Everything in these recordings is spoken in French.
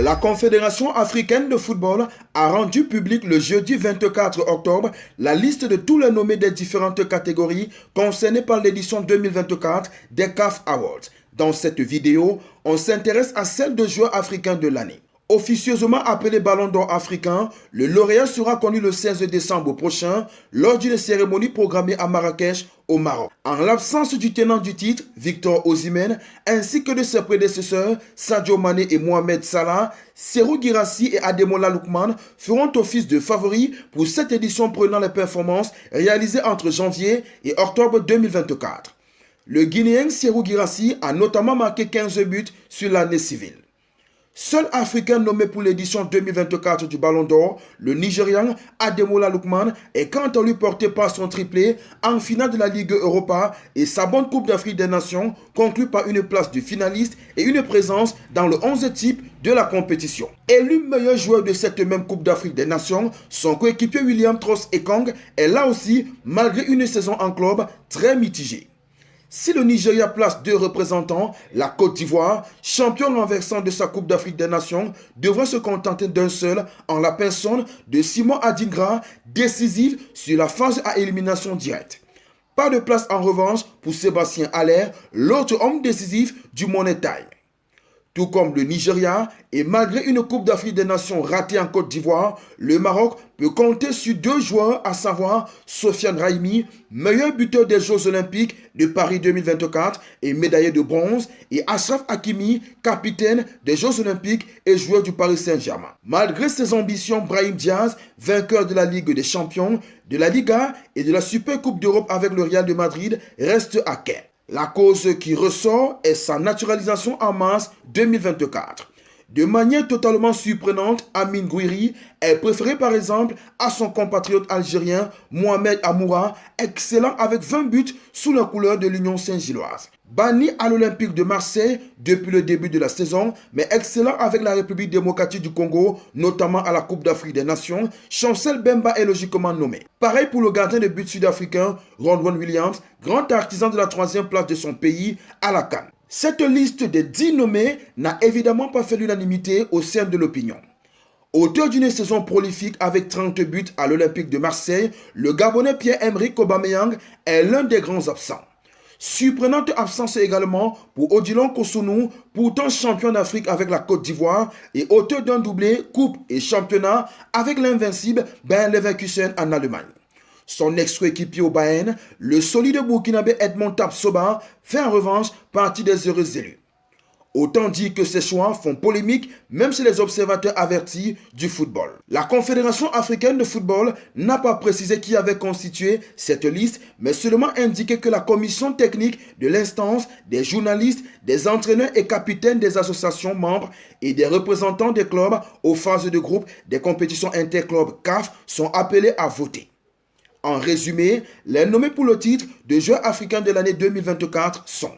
La Confédération africaine de football a rendu public le jeudi 24 octobre la liste de tous les nommés des différentes catégories concernées par l'édition 2024 des CAF Awards. Dans cette vidéo, on s'intéresse à celle de joueur africain de l'année. Officieusement appelé Ballon d'Or africain, le lauréat sera connu le 16 décembre prochain lors d'une cérémonie programmée à Marrakech, au Maroc. En l'absence du tenant du titre, Victor Osimhen, ainsi que de ses prédécesseurs, Sadio Mané et Mohamed Salah, Serhou Guirassy et Ademola Lookman feront office de favoris pour cette édition prenant les performances réalisées entre janvier et octobre 2024. Le Guinéen Serhou Guirassy a notamment marqué 15 buts sur l'année civile. Seul Africain nommé pour l'édition 2024 du Ballon d'Or, le Nigérian Ademola Lookman est quant à lui porté par son triplé en finale de la Ligue Europa et sa bonne Coupe d'Afrique des Nations conclue par une place de finaliste et une présence dans le 11 type de la compétition. Élu meilleur joueur de cette même Coupe d'Afrique des Nations, son coéquipier William Trost-Ekong est là aussi malgré une saison en club très mitigée. Si le Nigeria place 2 représentants, la Côte d'Ivoire, champion renversant de sa Coupe d'Afrique des Nations, devra se contenter d'un seul en la personne de Simon Adingra, décisif sur la phase à élimination directe. Pas de place en revanche pour Sébastien Haller, l'autre homme décisif du Money Time. Tout comme le Nigeria, et malgré une Coupe d'Afrique des Nations ratée en Côte d'Ivoire, le Maroc peut compter sur 2 joueurs, à savoir Sofiane Raimi, meilleur buteur des Jeux Olympiques de Paris 2024 et médaillé de bronze, et Achraf Hakimi, capitaine des Jeux Olympiques et joueur du Paris Saint-Germain. Malgré ses ambitions, Brahim Diaz, vainqueur de la Ligue des Champions, de la Liga et de la Super Coupe d'Europe avec le Real de Madrid, reste à quai. La cause qui ressort est sa naturalisation en mars 2024. De manière totalement surprenante, Amine Gouiri est préféré par exemple à son compatriote algérien Mohamed Amoura, excellent avec 20 buts sous la couleur de l'Union Saint-Gilloise. Banni à l'Olympique de Marseille depuis le début de la saison, mais excellent avec la République démocratique du Congo, notamment à la Coupe d'Afrique des Nations, Chancel Bemba est logiquement nommé. Pareil pour le gardien de but sud-africain Ronwen Williams, grand artisan de la 3e place de son pays à la CAN. Cette liste des 10 nommés n'a évidemment pas fait l'unanimité au sein de l'opinion. Auteur d'une saison prolifique avec 30 buts à l'Olympique de Marseille, le Gabonais Pierre-Emerick Aubameyang est l'un des grands absents. Surprenante absence également pour Odilon Kosunu, pourtant champion d'Afrique avec la Côte d'Ivoire et auteur d'un doublé coupe et championnat avec l'invincible Bayer Leverkusen en Allemagne. Son ex-coéquipier au Bayern, le solide burkinabé Edmond Tapsoba, fait en revanche partie des heureux élus. Autant dire que ces choix font polémique même chez les observateurs avertis du football. La Confédération africaine de football n'a pas précisé qui avait constitué cette liste, mais seulement indiqué que la commission technique de l'instance, des journalistes, des entraîneurs et capitaines des associations membres et des représentants des clubs aux phases de groupe des compétitions interclubs CAF sont appelés à voter. En résumé, les nommés pour le titre de joueur africain de l'année 2024 sont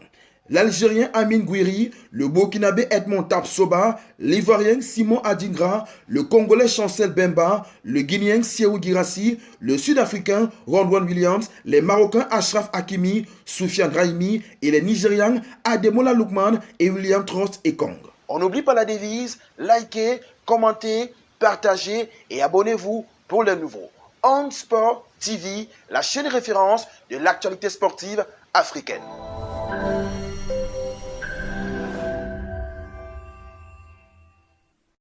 l'Algérien Amine Gouiri, le Burkinabé Edmond Tapsoba, l'Ivoirien Simon Adingra, le Congolais Chancel Bemba, le Guinéen Serhou Guirassy, le Sud-Africain Ronwen Williams, les Marocains Achraf Hakimi, Sofiane Raimi et les Nigérians Ademola Lookman et William Trost-Ekong. On n'oublie pas la devise, likez, commentez, partagez et abonnez-vous pour les nouveaux. On Sport TV, la chaîne référence de l'actualité sportive africaine.